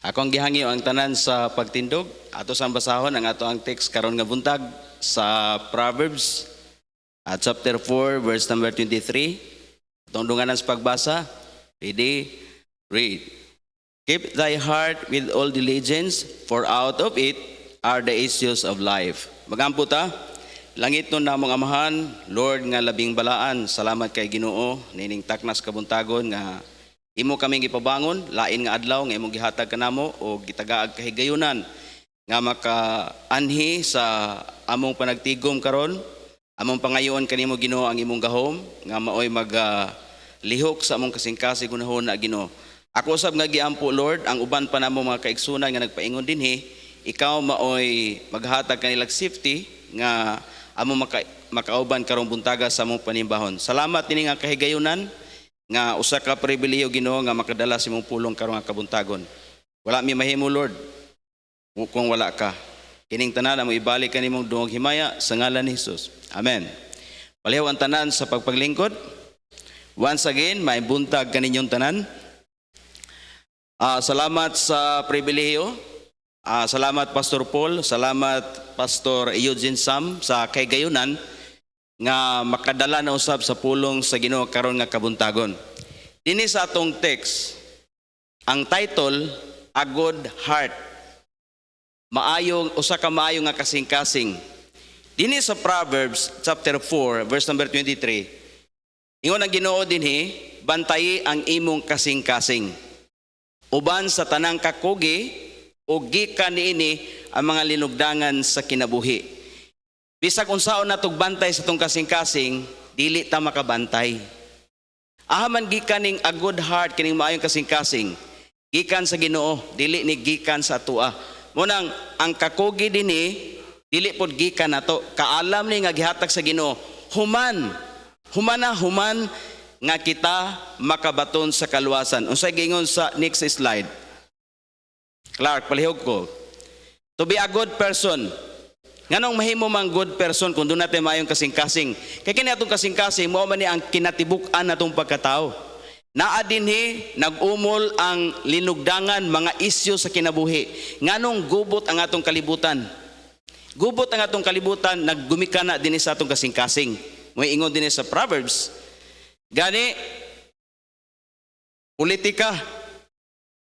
Akong gihangyo ang tanan sa pagtindog. Ato sang basahon ang ato ang text karon nga buntag sa Proverbs chapter 4 verse number 23. Atong dunganan sa pagbasa. Ready? Read. Keep thy heart with all diligence, for out of it are the issues of life. Magampo ta. Langit nun namong amahan, Lord nga labing balaan, salamat kay Ginoo nining taknas kabuntagon nga imo kaming gipabangon, lain nga adlaw nga imong gihatag kanamo o gitagaag kahigayunan nga makaanhi sa among panagtigom karon, among pangayoon kanimo Ginoo ang imong gahom nga maoy lihok sa among kasing-kasing gunahon na Ginoo. Ako usab nga giampo Lord ang uban pa namo mga kaigsunan nga nagpaingon dinhi, ikaw maoy maghatag kanilang safety nga amo makauban karong buntaga sa among panimbahon. Salamat ini nga kahigayunan nga usa ka pribilehiyo Ginoo nga makadala sa imong pulong karong nga kabuntagon. Wala mi mahimo Lord kung wala ka. Kining tanan amo ibalik kanimong dungog himaya sa ngalan ni Hesus. Amen. Palihaw ang tanan sa pagpaglingkod. Once again, may buntag kaninyong tanan. Salamat sa pribilehiyo. Salamat Pastor Paul, salamat Pastor Eugene Sam sa kahigayunan nga makadala na usab sa pulong sa Ginoo karon nga kabuntagon. Dinhi sa atong text, ang title, A Good Heart. Usa ka maayo nga kasing-kasing. Dinhi sa Proverbs chapter 4 verse number 23. Ingon ang Ginoo dinhi, bantayi ang imong kasing-kasing. Uban sa tanang kakugi o gikan niini ang mga linugdangan sa kinabuhi. Bisag unsaon natog bantay sa tong kasing-kasing, dili ta makabantay. Ahaman gikan ning a good heart kining maayong kasing-kasing, gikan sa Ginoo, dili ni gikan sa atua. Munang ang kakugi dinhi dili pod gikan nato, kaalam ni nga gihatag sa Ginoo. Human nga kita makabaton sa kaluwasan. Unsay gingon sa next slide? Clark, palihog ko. To be a good person. Nganong mahimo mang good person kung doon natin mayong kasing-kasing. Kaya kini atong kasing-kasing, mo man ni ang kinatibuk-an natong pagkatao. Naa dinhi nag-umol ang linugdangan, mga isyu sa kinabuhi. Nganong gubot ang atong kalibutan. Gubot ang atong kalibutan, naggumikana dinhi sa atong kasing-kasing. May ingon dinhi sa Proverbs. Gani, politika.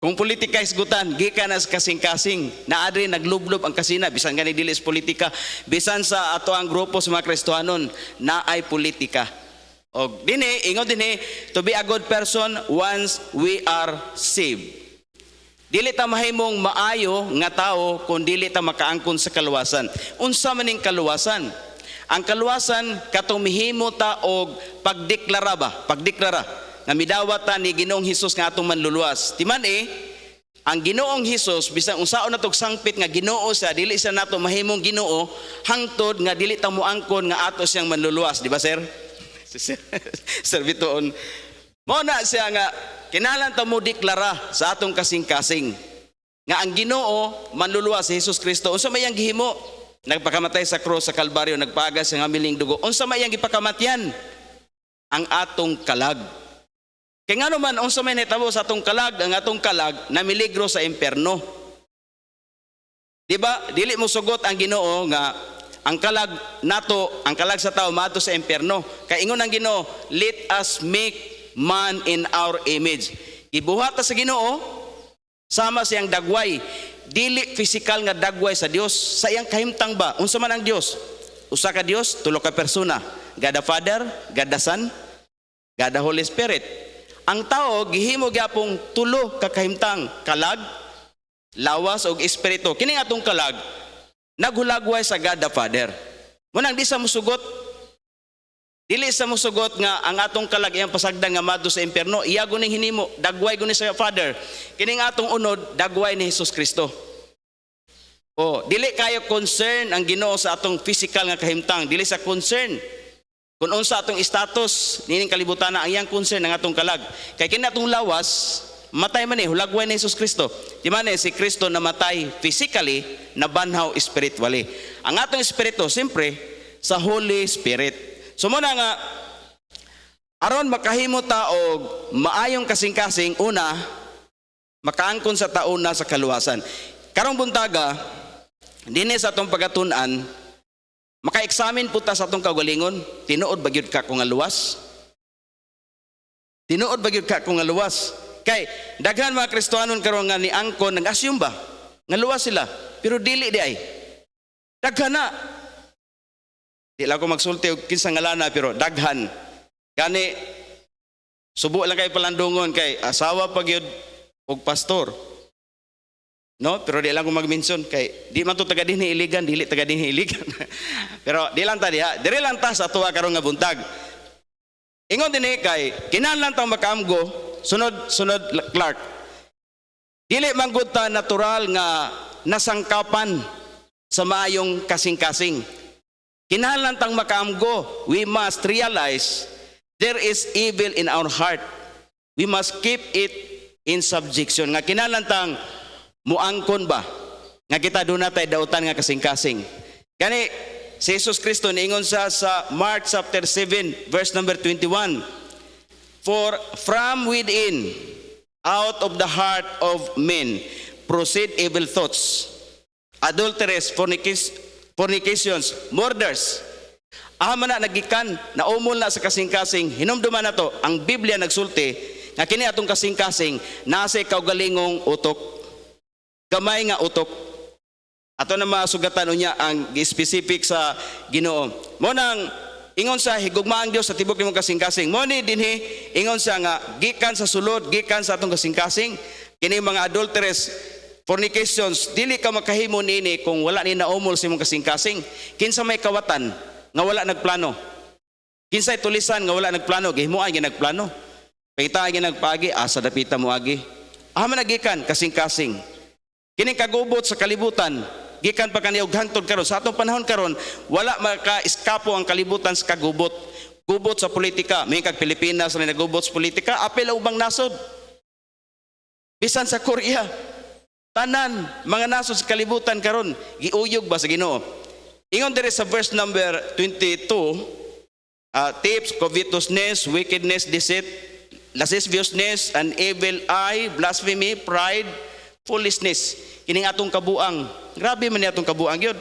Kung politika isgutan, gikan na sa kasing-kasing, naadri naglublob ang kasina, bisan gani dili sa politika, bisan sa ato ang grupo sa mga Kristohanon, naay politika. O dinhi, ingon dinhi, to be a good person once we are saved. Dili ta mahimong maayo nga tao kung dili ta makaangkon sa kaluwasan. Unsa man ning kaluwasan? Ang kaluwasan katong mihimo ta og pagdeklara nga midawat ta ni Ginoong Hesus nga atong manluluwas. Timan ang Ginoong Hesus bisan unsaon natog sangpit nga Ginoo siya, dili siya nato mahimong Ginoo hangtod nga dili ta moangkon nga ato siyang manluluwas, di ba sir? Sir Bitoon. Mao na siya nga kinahanglan ta mo deklara sa atong kasing-kasing nga ang Ginoo manluluwas si Hesus Kristo. Unsa may ang gihimo? Nagpakamatay sa cross sa Kalbaryo, nagpagas sa hamiling dugo. Unsa may ang gipakamatyan? Ang atong kalag. Kaya nga naman, unsa may nahitabo sa atong kalag, ang atong kalag na miligro sa imperno. Diba? Dili mo sugot ang Ginoo nga ang kalag nato, ang kalag sa tao maato sa imperno. Kaya ingon ang Ginoo, let us make man in our image. Ibuhat ta sa Ginoo, sama siyang dagway. Dili physical nga dagway sa Dios, sa iyang kahimtang ba? Unsa man ang Dios? Usa ka Dios, tulo ka persona. God the Father, God the Son, God the Holy Spirit. Ang tao gihimo gyapong tulo ka kahimtang, kalag, lawas ug espiritu. Kini atong kalag naghulagway sa God the Father. Munang di sa musugot, dili sa musugot nga ang atong kalag iyang pasagdan nga madto sa imperno, iya guning hinimo, dagway guni sa Father. Kining atong unod, dagway ni Hesus Kristo. O, dili kayo concern ang Ginoo sa atong physical nga kahimtang, dili sa concern kung unsa atong status nining kalibutan, ang iyang concern ang atong kalag. Kay kini atong lawas, matay man hulagway ni Hesus Kristo. Di man si Kristo namatay physically, nabanhaw spiritually. Ang atong espiritu siyempre sa Holy Spirit. So muna nga aron makahimo ta og maayong kasing-kasing, una makaangkon sa taon na sa kaluwasan. Karong buntaga, dinhi sa atong pagatunan, maka-examine po ta sa atong kaugalingon, tinuod ba gyud ka kung nga luwas? Tinuod ba gyud ka kung nga luwas? Kay daghan mga Kristohanon karon nga ni angkon nag-assume ba nga luwas sila, pero dili di ay. Daghan na. Di lang ko magsulti og kinsa ngalana pero daghan. Kani subo lang kay palandungon kay asawa pa gyud og pastor. No, pero di lang ko mag-mention kay di man to taga dinhi iligan, dili taga dinhi iligan. Pero di lang ta diha, diri lang ta sa tuwa karon nga buntag. Ingon dinhi kay kinahanglan tang makaamgo, sunod Clark. Dili man gud ta natural nga nasangkapan sa maayong kasing-kasing. Kinahanglan tang makaamgo, we must realize there is evil in our heart. We must keep it in subjection. Nga kinahanglan tang muangkon ba nga kita doon natay dautan nga kasing-kasing. Kani si Jesus Kristo niingon sa Mark chapter 7 verse number 21, for from within, out of the heart of men proceed evil thoughts, adulteries, fornications, murders. Man na nagikan, naumol na sa kasing-kasing, hinumduman na to, ang Biblia nagsulti, nga kini atong kasing-kasing, nasa kaugalingong utok, gamay nga utok. Ato na masugatan niya ang specific sa Ginoo. Mo nang ingon sa higugmaang Dios sa tibok nimong kasing-kasing. Mo ni dinhi ingon sa nga gikan sa sulod, gikan sa atong kasing-kasing, kini mga adulteries, fornications, dili ka makahimo niini kung wala ni naumol sa imong kasing-kasing. Kinsa may kawatan nga wala nagplano. Kinsay tulisan nga wala nagplano, gihimuan gyud nagplano. Pangita gyud nagpagi, asa dapita mo agi. Man nagikan kasing-kasing. Kining kagubot sa kalibutan, gikan pa kaniya og hangtod karon sa atong panahon karon, wala maka-eskapo ang kalibutan sa kagubot. Gubot sa politika, may kag Pilipinas na nagubot sa politika, apil ubang nasod. Bisan sa Korea, tanan mga nasod sa kalibutan karon giuyog ba sa Ginoo. Ingon diri sa verse number 22, thieves, covetousness, wickedness, deceit, lasciviousness, an evil eye, blasphemy, pride, foolishness. Kining atong kabuang, grabe man ni atong kabuang yun.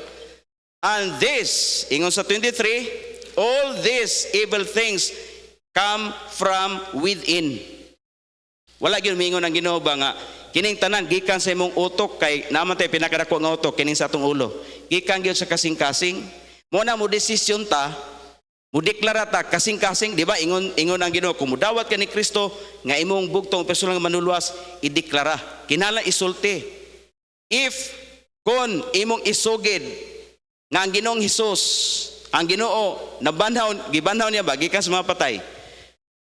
And this, ingon sa 23, all these evil things come from within. Wala gyud mingon ang Ginoo ba nga kining tanan gikan sa imong utok, kay naman tay pinakadako nga utok kining sa atong ulo. Gikan gyud sa kasing-kasing. Mo na mo desisyon ta, mo deklara ta kasing-kasing, di ba? Ingon ang Ginoo, kung mudawat ka ni Kristo nga imong bugtong personal nga manulwas, ideklara. Kinahanglan isulti. If kon imong isugid nga ang Ginoong Hesus, ang Ginoo nabanhaw, gibanhaw niya ba gikan sa mga patay.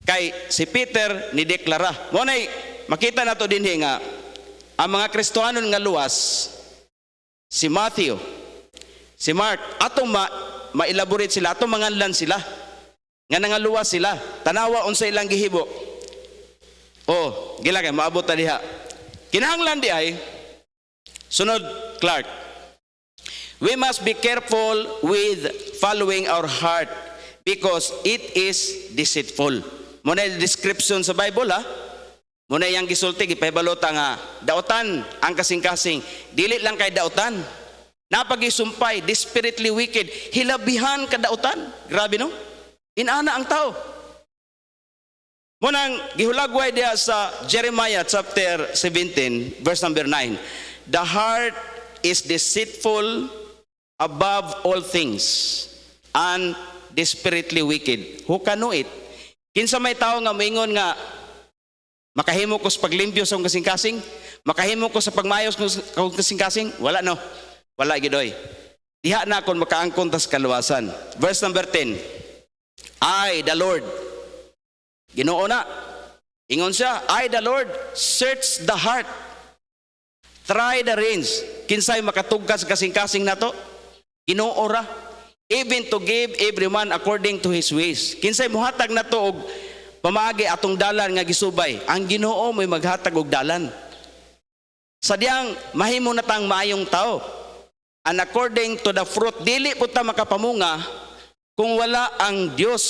Kay si Peter ni deklara. Mo nay makita nato dinhi nga ang mga Kristohanon nga luwas, si Matthew, si Mark, atong ma-elaborate sila, atong manganlan sila, nga nangaluwas sila, tanawa unsa ilang gihibo. Gila kay maabot ta diha. Kinahanglan di ay, sunod Clark, we must be careful with following our heart because it is deceitful. Muna yung description sa Bible ha. Muna yung gisulti, ipahibalota nga, dautan ang kasing-kasing. Dili lang kay dautan. Napagisumpay, desperately wicked, hilabihan ka dautan. Grabe no? Inana ang tao. Munang gihulagway diya sa Jeremiah chapter 17, verse number 9. The heart is deceitful above all things and desperately wicked. Who can know it? Kinsa may tao nga moingon nga makahimo ko sa paglimpyo sa kasing-kasing, makahimo ko sa pagmayos sa kasing-kasing, wala no. Wala gidoy. Diha na kon makaangkon tas kaluwasan. Verse number 10. I the Lord. Ginoo na. Ingon siya, I the Lord search the heart. Try the reins. Kinsay makatugkas sa kasing-kasing nato? Ginoo ra. Even to give every man according to his ways. Kinsay muhatag nato og pamaagi atong dalan nga gisubay. Ang Ginoo mo'y maghatag og dalan. Sadyang mahimo na tang maayong tao. And according to the fruit, dili po ta makapamunga kung wala ang Dios.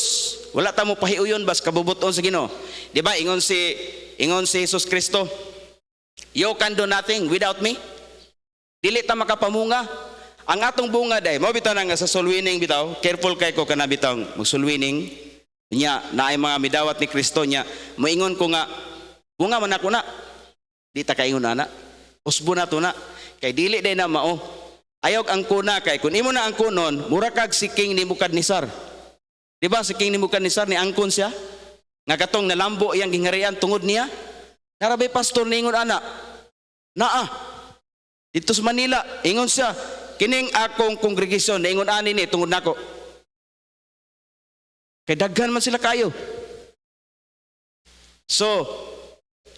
Wala ta mo pahiuyon bas kabubuton sa Ginoo. Di ba ingon si Jesus Kristo, You can do nothing without me. Dili ta makapamunga. Ang atong bunga day, mo bitaw nga sa soul winning bitaw, careful kay ko kana bitaw mag soul winning. Nya naay mga midawat ni Kristo nya, moingon ko nga bunga man ako na. Di ta kaingon ana. Usbo na to na. Kay dili day na mao. Ayog ang kuna kay kun imo na ang kunon, mura kag si King Nebukadnezar. Di ba si King Nebukadnezar ni angkon siya? Nga katong nalambo iyang gingharian tungod niya. Narabi pastor ningon ana. Naa. Dito sa Manila, ingon siya, kining akong kongregasyon, ingon ani ni tungod nako. Kay daghan man sila kayo. So,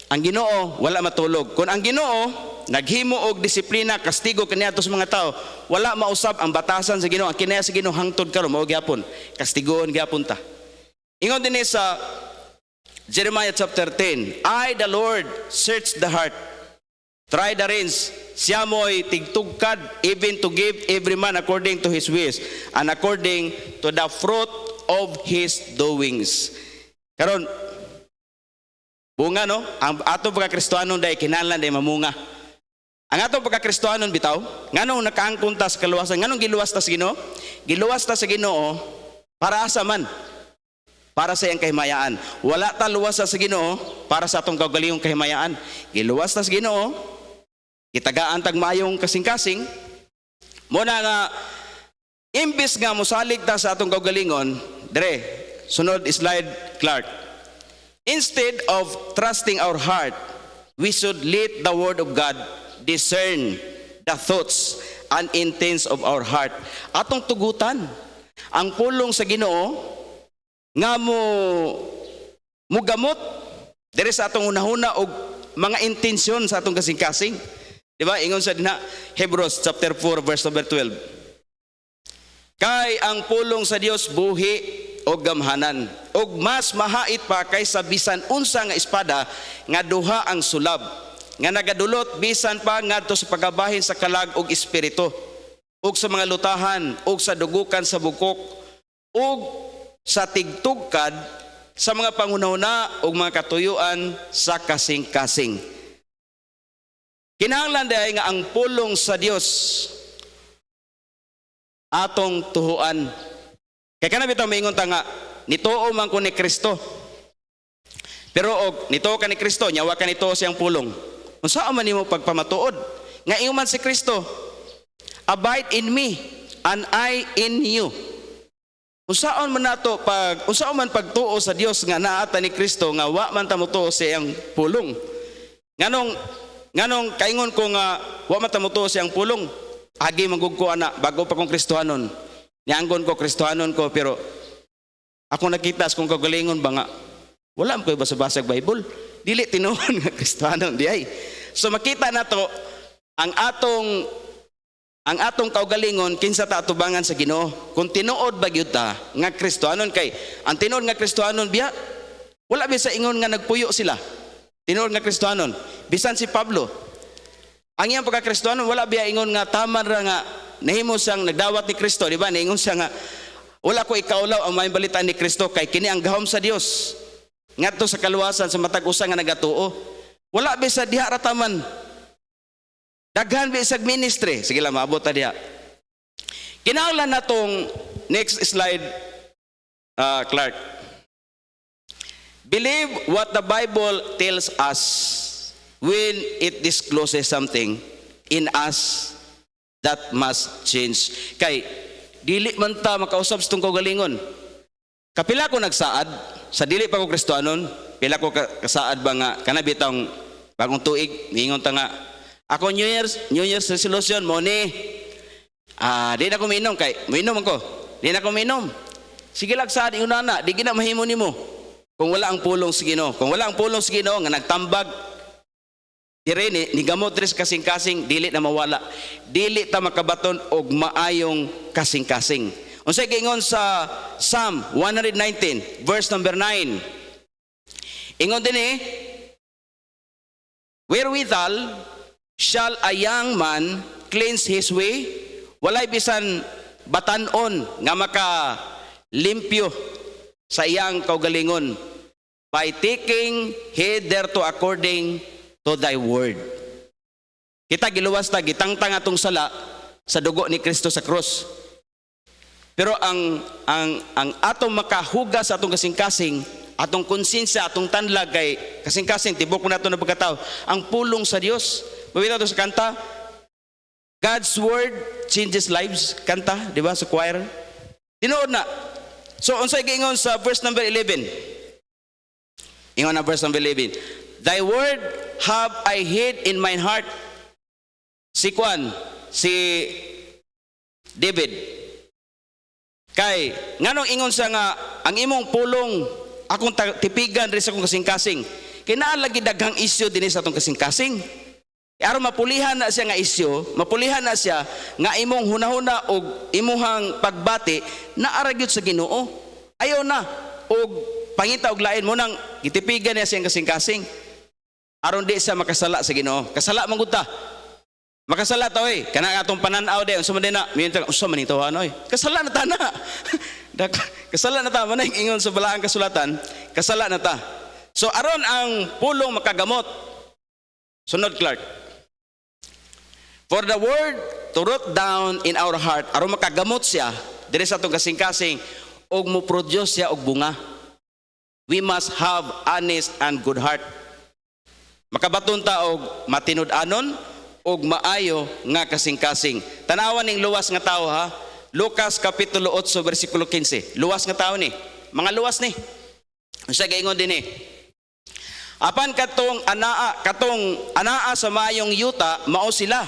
ang Ginoo wala matulog. Kung ang Ginoo naghimo og disiplina, kastigo kaniadto sa mga tao, wala mausab ang batasan sa Ginoo. Ang kinaya sa Ginoo hangtod karon mao gyapon, kastigoon gyapon ta. Ingon dinhi sa Jeremiah chapter 10, I the Lord search the heart, try the reins, siya mo'y tigtugkad, even to give every man according to his ways, and according to the fruit of his doings. Karon, bunga no, ang atong pagkakristohanon day kinahanglan day mamunga. Ang atong pagkakristohanon bitaw, nganong nakaangkon ta sa kaluwasan, nganong giluwas ta sa Ginoo? Giluwas ta sa Ginoo para asa man? Para sa iyang kahimayaan. Wala ta luwas sa Ginoo para sa atong kaugalingong kahimayaan. Giluwas ta sa Ginoo, kitagaan tag maayong kasing-kasing. Muna nga imbis nga mosalig ta sa atong kaugalingon, dire, sunod slide Clark. Instead of trusting our heart, we should let the word of God discern the thoughts and intents of our heart. Atong tugutan ang pulong sa Ginoo nga mo gamot dire sa atong hunahuna og mga intensyon sa atong kasing-kasing. Di ba? Ingon sa dinha Hebrews chapter 4 verse number 12. Kay ang pulong sa Dios buhi o gamhanan, og mas mahait pa kaysa bisan unsa nga espada nga duha ang sulab, nga nagadulot bisan pa ngadto sa pagabahin sa kalag og espiritu, og sa mga lutahan, og sa dugukan sa bukok, og sa tigtugkad sa mga pangunahuna ug mga katuyuan sa kasing-kasing. Kinahanglan day nga ang pulong sa Dios atong tuhuan. Kay kana bitaw maingon ta nga nituo man ko ni Kristo. Pero og nituo ka ni Kristo, nyawa ka nituo siyang pulong. Unsa man nimo pagpamatuod nga ingon man si Kristo, abide in me and I in you. Unsaon man nato unsaon man pagtuo sa Dios nga naata ni Kristo nga wa man ta motuo sa iyang pulong. Nganong kaingon ko nga wa man ta motuo sa iyang pulong. Agi manggug ko ana bago pa kong Kristohanon. Nianggon ko Kristohanon ko pero ako nakita kung kagalingon ba nga wala man koy basa-basag Bible. Dili tinuon nga Kristohanon di ay. So makita nato ang atong kaugalingon kinsa ta atubangan sa Ginoo. Kung tinuod ba gyud ta nga Kristohanon kay ang tinuod nga Kristohanon biya wala bisa ingon nga nagpuyo sila. Tinuod nga Kristohanon bisan si Pablo. Ang iyang pagka-Kristohanon wala biya ingon nga tama ra nga nahimo siyang nagdawat ni Kristo, di ba? Naingon siya nga wala ko ikaulaw ang may balita ni Kristo kay kini ang gahom sa Dios. Ngadto sa kaluwasan sa matag usa nga nagatuo. Wala bisa diha ra taman. Daghan bisag ministry. Sige lang, maabot ta diha. Kinahanglan natong next slide, Clark. Believe what the Bible tells us when it discloses something in us that must change. Kay dili man ta makausab sa tong kaugalingon. Kapila ko nagsaad sa dili pa ko Kristohanon, pila ko kasaad ba nga kana bitang bagong tuig, ingon ta nga ako New Year's resolution mo ni di na ko minom kay minom ako. Di na ko minom. Sige lang saad inuna di gina mahimo nimo. Kung wala ang pulong sa Ginoo, kung wala ang pulong sa Ginoo nga nagtambag dire ni gamot res kasing-kasing dili na mawala. Dili ta makabaton og maayong kasing-kasing. Unsay giingon sa Psalm 119 verse number 9. Ingon dinhi, wherewithal shall a young man cleanse his way? Walay bisan batan-on nga makalimpyo sa iyang kaugalingon by taking heed thereto according to thy word. Kita giluwas ta, gitangtang atong sala sa dugo ni Kristo sa krus. Pero ang atong makahugas sa atong kasing-kasing, atong konsensya, atong tanlag kay kasing-kasing, tibok mo na ito na pagkatao, ang pulong sa Dios. Mabitaw ito sa kanta, God's word changes lives. Kanta, di ba, sa choir? Tinood na. So, unsay giingon sa verse number 11? Ingon na verse number 11. Thy word have I hid in mine heart. Si David. Kay, nganong ingon siya nga, ang imong pulong, akong tipigan rin sa akong kasing-kasing. Kinaalagi daghang isyo din sa atong kasing-kasing. Aron mapulihan na siya nga isyo, mapulihan na siya nga imong hunahuna o imuhang pagbati na aragyot sa Ginoo. Ayaw na og pangita og lain mo nang gitipigan niya siyang kasing-kasing. Aron di siya makasala sa Ginoo. Kasala man gud ta. Makasala ta oy, kana atong pananaw de unsa man din na, minta unsa man ito anoy. Kasala na ta na. Kasala na ta man ingon sa balaang kasulatan, kasala na ta. So aron ang pulong makagamot. Sunod Clark. For the word to root down in our heart, aron makagamot siya diri sa atong kasing-kasing og mo produce siya og bunga. We must have honest and good heart. Makabaton ta og matinud-anon og maayo nga kasing-kasing. Tanawan ning luwas nga tawo ha. Lucas kapitulo 8 bersikulo 15. Luwas nga tawo ni. Mga luwas ni. Unsa gaingon dinhi? Apan katong anaa sa maayong yuta mao sila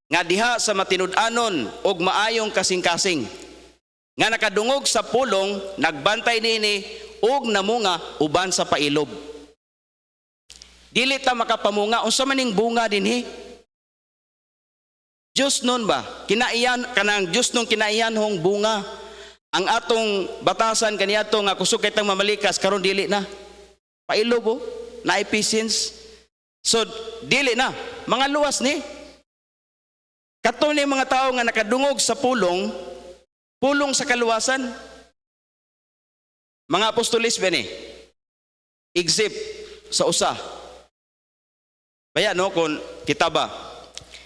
nga diha sa matinud-anon og maayong kasing-kasing. Nga nakadungog sa pulong nagbantay nini og namunga uban sa pailob. Dili ta makapamunga unsa maning bunga dinhi? Diyos nun ba? Kinaiyan kanang Diyos nung kinaiyanhong bunga. Ang atong batasan kaniadto nga kusog kay tang mamalikas karon dili na. Pailob oh, na Ephesians. So dili na mga luwas ni. Kato ni mga tao nga nakadungog sa pulong sa kaluwasan. Mga apostolis ba ni? Except sa usa. Baya no kung kita ba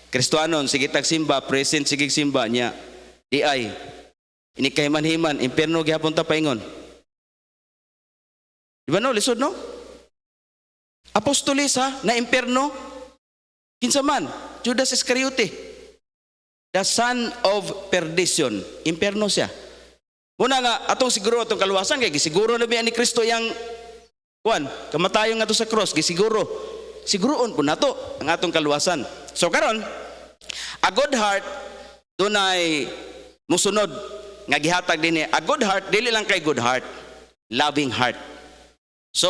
Kristohanon sige tagsimba, present sige simba niya. Di ay ini kay manhiman impierno gihapon ta paingon. Di ba no lisod no? Apostolis ha na impierno. Kinsa man? Judas Iscariote. The son of perdition. Impierno siya. Una nga atong siguro atong kaluwasan kay gisiguro na biya ni Kristo yang kamatayon nga to sa cross gisiguro. Siguroon po nato ang atong kaluwasan. So karon, a good heart dunay musunod nga gihatag dinhi. A good heart dili lang kay good heart, loving heart. So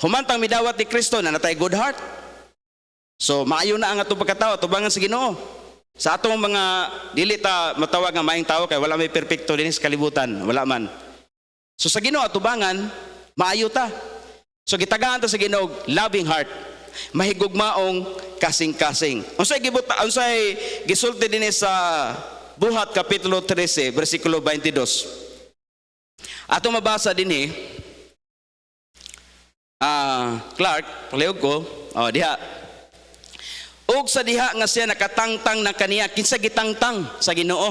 humantang midawat ni Kristo na natay good heart. So maayo na ang atong pagkatao tubangan sa Ginoo. Sa atong mga dili ta matawag nga maayong tao kay wala may perpekto dinhi sa kalibutan, wala man. So sa Ginoo tubangan maayo ta. So gitagaan ta sa Ginoo loving heart. Mahigugmaong kasing-kasing. Unsay gisulti dinhi sa Buhat kapitulo 13 bersikulo 22. Ato mabasa dinhi Clark, palihog ko. Diha. Og sa diha nga siya nakatangtang na kaniya kinsa gitangtang sa Ginoo.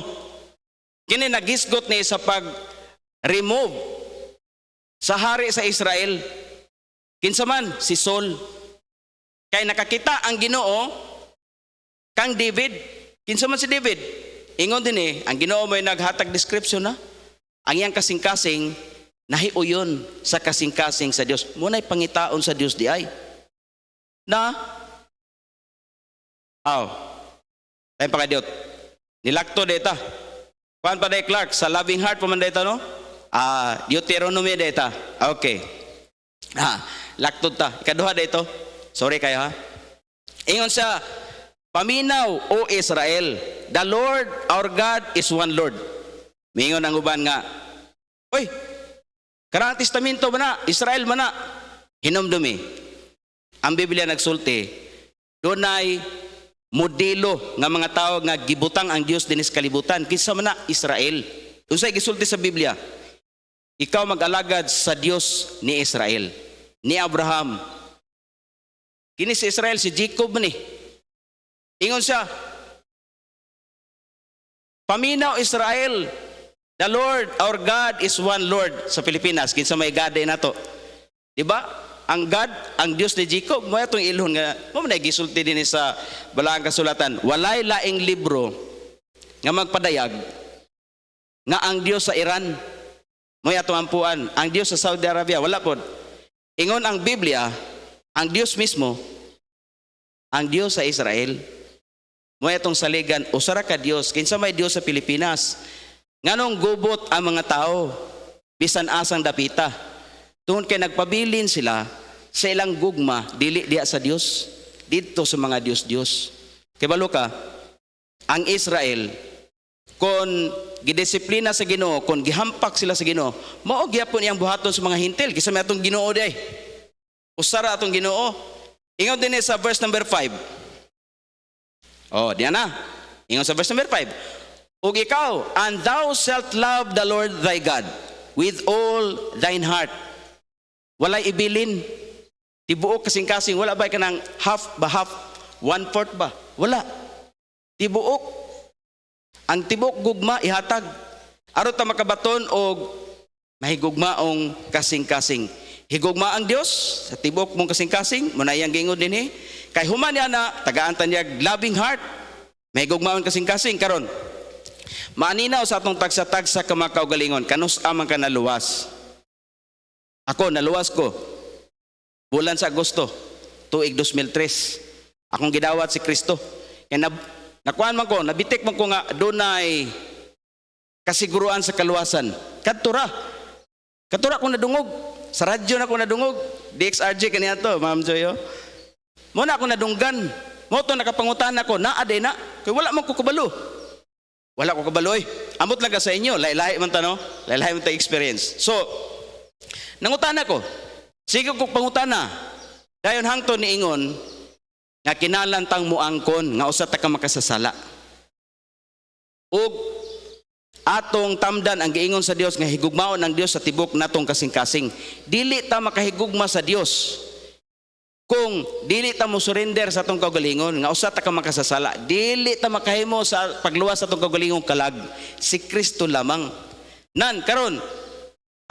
Kini nagisgot ni sa pag-remove sa hari sa Israel. Kinsa man si Saul. Kay nakakita ang Ginoo kang David. Kinsa man si David? Ingon din ang Ginoo may naghatag description na. Ang iyang kasing-kasing nahiuyon sa kasing-kasing sa Dios. Munay pangitaon sa Dios di ay. Na tayo pakadiot. Nilakto data. Kuan pa day Clark sa loving heart pa man data no? Deuteronomy data. Okay. Lakto ta. Ikaduha dito. Sorry kayo ha. Ingon siya, paminaw o Israel, the Lord our God is one Lord. Mingon ang uban nga, oy, karang testamento man na, Israel man na, hinumdumi. Ang Biblia nagsulti, dunay modelo nga mga tao nga gibutang ang Dios dinis kalibutan. Kinsa man na Israel. Unsay gisulti sa Biblia? Ikaw mag-alagad sa Dios ni Israel, ni Abraham. Kini si Israel, si Jacob ni. Ingon siya, paminaw Israel, the Lord our God is one Lord. Sa Pilipinas, kinsa may God na to. Diba? Ang God, ang Diyos ni Jacob, mo itong ilhon nga, mo man gisulti din sa balaang kasulatan, walay laing libro nga magpadayag nga ang Diyos sa Iran, mo itong ampuan, ang Diyos sa Saudi Arabia, wala po. Ingon ang Biblia, ang Diyos mismo, ang Diyos sa Israel, mo itong saligan, usara ka Diyos, kinsa may Diyos sa Pilipinas, nganong gubot ang mga tao, bisan asang dapita, tungod kay nagpabilin sila sa ilang gugma, dili diya sa Diyos, dito sa mga Diyos-Diyos. Kay balo ka, ang Israel, kung gidisiplina sa Ginoo, kung gihampak sila sa Ginoo, mao gyapon iyang buhaton sa mga hintil, kisa may atong Ginoo day. Usara atong Ginoo. Ingon din sa verse number 5. Oh, diyan na. Ingon sa verse number 5. Ug ikaw, and thou shalt love the Lord thy God with all thine heart. Walay ibilin. Tibuok kasing-kasing. Wala ba ka ng half ba half? 1/4 ba? Wala. Tibuok. Ang tibok gugma ihatag. Aron ta makabaton og mahigugmaong kasing-kasing. Higugma ang Dios sa tibok mong kasing-kasing, mo na iyang gingon dinhi. Kay human niya na tagaan ta niya loving heart. Mahigugmaon kasing-kasing karon. Maaninaw sa atong tagsa-tagsa ka mga kaugalingon, kanus amang ka naluwas. Ako naluwas ko. Bulan sa Agosto, tuig 2003. Akong gidawat si Kristo. Kaya nakuan man ko, nabitik man ko nga dunay kasiguruan sa kaluwasan. Kadtura ko nadungog. Sa radyo na ko nadungog. DXRJ kaniya to, Ma'am Joyo. Muna ako nadunggan. Mo to nakapangutan ako, naaday na. Kaya wala man ko kabalo. Wala ko kabalo eh. Amot lang ka sa inyo. Lahi-lahi man ta no? Lahi-lahi man ta experience. So, nangutan ako. Sige ko pangutan na. Dayon hangtod ni ingon, nga kinalantang mo angkon, nga usa ta ka makasasala. Ug atong tamdan ang giingon sa Dios nga higugmaon ang Dios sa tibok natong kasing-kasing. Dili ta makahigugma sa Dios kung dili ta mo surrender sa atong kaugalingon nga usa ta ka makasasala. Dili ta makahimo sa pagluwas sa atong kaugalingon kalag si Kristo lamang. Nan karon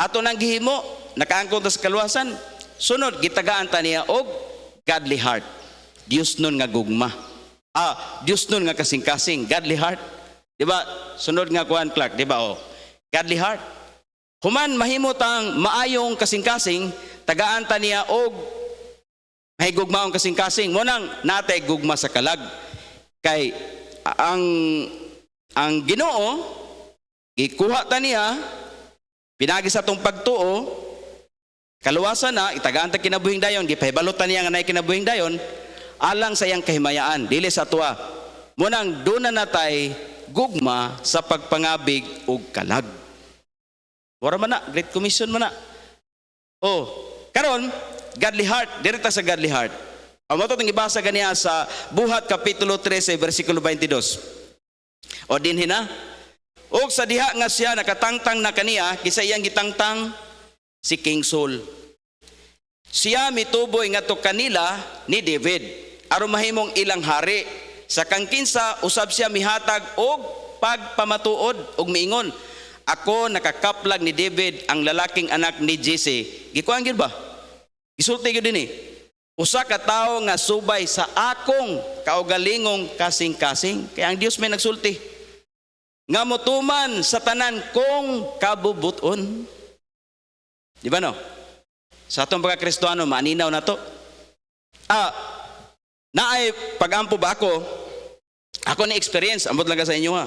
ato nang gihimo nakaangkon ta sa kaluwasan, sunod gitagaan ta niya og godly heart. Dios nun nga gugma. Dios nun nga kasing-kasing, godly heart. Di ba? Sunod nga kuan Clark, di ba? Godly heart. Human mahimo tang maayong kasing-kasing, tagaan ta niya og may gugmaong kasing-kasing. Mo nang natay gugma sa kalag. Kay ang Ginoo gikuha ta niya pinagi sa tong pagtuo, kaluwasan na itagaan ta kinabuhing dayon, gipahibalot ta niya nga nay kinabuhing dayon alang sa iyang kahimayaan, dili sa tuwa. Mo nang duna natay gugma sa pagpangabig ug kalag. Wala man na, Great Commission man na. Karon, godly heart, direta sa godly heart. Ang mo itong ibasa ganiya sa Buhat Kapitulo 13, versikulo 22. O dinhi na. O sa diha nga siya nakatangtang na kaniya, kisa iyang gitangtang si King Saul. Siya mituboy nga to kanila ni David, aron mahimong ilang hari. Sa kangkinsa usab siya mihatag og pagpamatuod og miingon, ako nakakaplag ni David ang lalaking anak ni Jesse. Gikuan gyud ba? Gisulti gyud dinhi. Usa ka tawo nga subay sa akong kaugalingong kasing-kasing. Kaya ang Dios may nagsulti nga motuman sa tanan kong kabubuton. Di ba no? Sa atong pagka-Kristiyano maninaw na to. Naay pagampo ba ako? Ako ni experience, ambot lang ka sa inyo ha.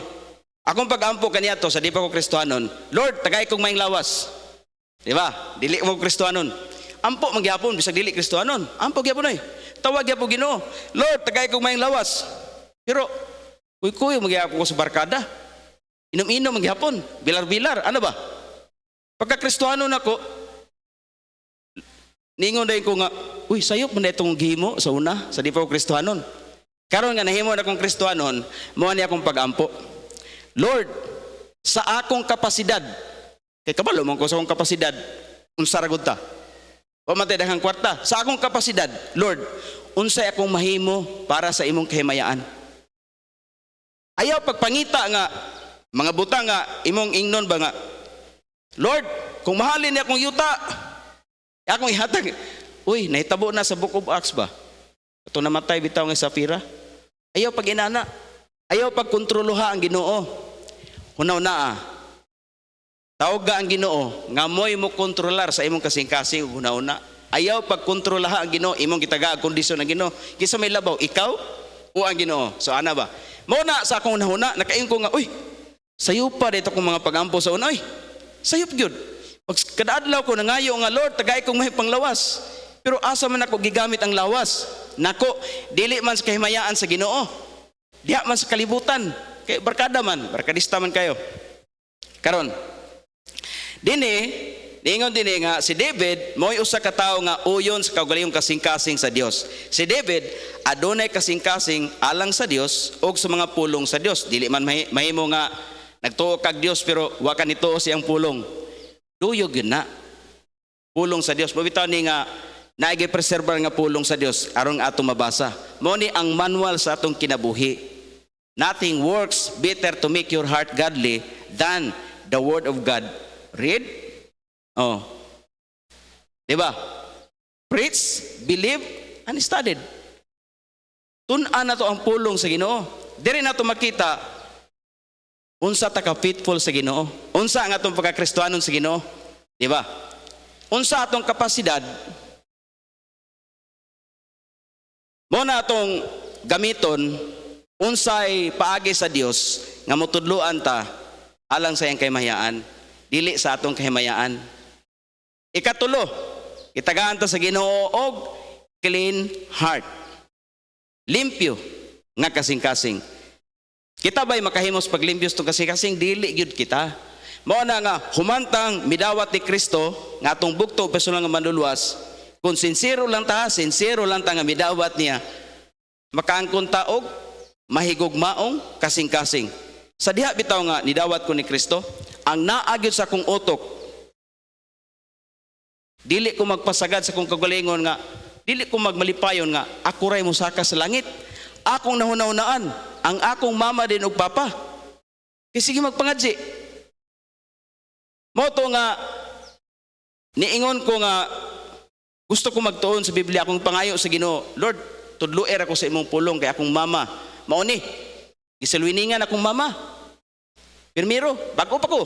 Akong pagampo kaniya to sa di pa ko Kristiyanon, Lord, tagay kong maing lawas. Di ba? Dili mo Kristiyanon. Ampo magyapon bisag dili Kristiyanon. Ampo gyapon oy. Tawag gyapon Ginoo. Lord, tagay kong maing lawas. Pero kuy magyapon ko sa barkada. Inom-inom magyapon, bilar-bilar, ano ba? Pagka Kristiyanon ako, ningon dahil ko nga, uy, sayop mo na itong gihimo sa una, sa di pa ko Kristiyanon. Karon nga nahimo na akong Kristiyanon, mao ni akong pagampo. Lord, sa akong kapasidad, kay kabalo man ko sa akong kapasidad, unsa ra gud ta? O matay daghang kwarta. Sa akong kapasidad, Lord, unsay akong mahimo para sa imong kahimayaan? Ayaw pagpangita nga mga butang nga imong ingnon ba nga, Lord, kung mahalin niya akong yuta, akong ihatag. Uy, nahitabo na sa Book of Acts ba? Ito namatay bitaw nga Sapphira. Ayaw pag inana. Ayaw pag kontroluha ang Ginoo. Hunaw na tawag ga ang Ginoo nga mo'y mo kontrolar sa imong kasing-kasing hunaw na. Ayaw pag kontrolaha ang Ginoo, imong gitaga ang kondisyon ng Ginoo. Kisa may labaw, ikaw o ang Ginoo. So ana ba? Mao na sa akong nahuna, nakaing ko nga, uy, sayo pa dito kong mga pagampo sa una, uy, sayop gyud. Pag kada-adlaw ko nangayo nga, Lord, tagay kong may panglawas. Pero asa man ako gigamit ang lawas? Nako, dili man sa kahimayaan sa Ginoo. Diha man sa kalibutan. Kay barkada man, barkadista man kayo. Karon, niingon din nga si David mo'y usa ka tawo nga uyon sa kaugalingong kasing-kasing sa Dios. Si David adunay kasing-kasing alang sa Dios o sa mga pulong sa Dios. Dili man mahimo nga nagtuo kag Dios pero wa ka nituo siyang pulong. Duyog yun na. Pulong sa Dios. Mabitaw ni nga naigipreserbar nga pulong sa Dios aron ato mabasa. Mao ni ang manual sa atong kinabuhi. Nothing works better to make your heart godly than the word of God. Read. Oh. Diba? Preach, believe, and studied. Tun-an na to ang pulong sa Ginoo. Diri na to makita unsa ta ka faithful sa Ginoo. Unsa ang atong pagkakristohanon sa Ginoo. Diba? Unsa atong kapasidad mo na atong gamiton unsay paagi sa Dios nga motudloan ta alang sa iyang kahimayaan, dili sa atong kahimayaan. Ikatulo, itagaan ta sa Ginoo og clean heart. Limpyo nga kasing-kasing. Kita ba'y makahimos paglimpyos to kasing-kasing? Dili gyud kita. Mao na nga humantang midawat ni Kristo nga atong bugto personal nga manluluwas. Kung sincero lang ta nga midawat niya, makaangkon ta og mahigugmaong kasing-kasing. Sa diha bitaw nga nidawat ko ni Kristo, ang naagyod sa akong utok, dili ko magpasagad sa akong kagalingon nga, dili ko magmalipayon nga, ako ray mosaka sa langit. Akong nahunaunaan, ang akong mama din og papa. Kaya sige magpangadji. Moto nga, niingon ko nga, gusto ko magtuon sa Biblia, akong pangayo sa Ginoo, Lord, tudluer ako sa imong pulong kay akong mama. Mauni, gisalwiningan akong mama. Pirmiro, bago pa ko.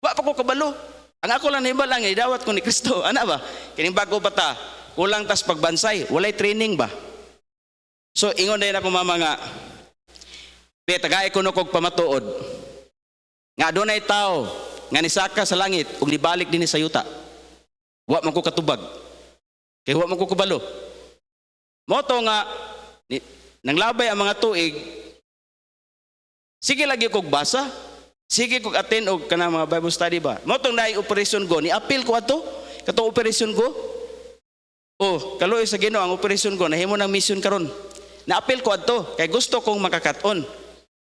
Wa pa ko kabalo. Ang ako lang naiba lang, idawat ko ni Kristo. Ana ba? Kining bago pa ta, kulang tas pagbansay, walay training ba? So, ingon din akong mama nga, tagay ko no kog pamatuod. Nga adunay tao, nga nisaka sa langit, ug nibalik din sa yuta. Wa man ko katubag. Kaya wa man ko kabalo. Moto nga, nanglabay ang mga tuig, sige lagi kog basa, sige kog attend og kanang mga Bible study ba. Motong naay operation go, ni appeal ko ato, katong operation go. Oh, kaloy sa Ginoo ang operation go, nahimo ng mission karon. Na-appeal ko ato, kay gusto kong makakaton.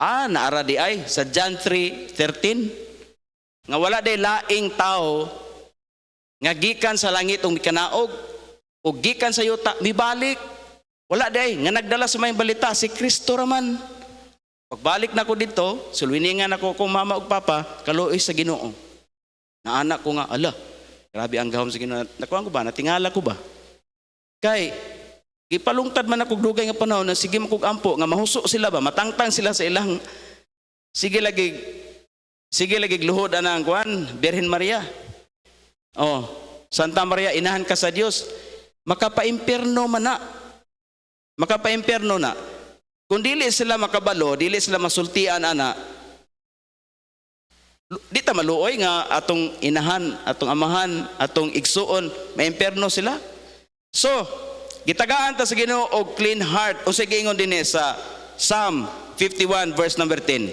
Naara di ay sa John 3:13 nga wala day laing tao nga gikan sa langit ug mikanaog o gikan sa yuta mibalik. Wala day nga nagdala sa may balita si Kristo raman. Pagbalik na ko dito, sulwiningan ako kung mama ug papa, kaluoy sa Ginoo. Na anak ko nga, ala, grabe ang gahom sa Ginoo. Nakuha ko ba? Natingala ko ba? Kay, ipalungtad man ako dugay nga panahon na sige makog ampo, nga mahuso sila ba? Matangtang sila sa ilang, sige lagi luhod anang kuan, Birhen Maria. Oh, Santa Maria, inahan ka sa Dios. Makapaimpierno man na. Makapaimpierno na. Kung dili sila makabalo, dili sila masultian ana, di ta maluoy nga atong inahan, atong amahan, atong igsuon, maimpierno sila. So, gitagaan ta sa Ginoo og clean heart. O sige ingon dinhi sa Psalm 51 verse number 10.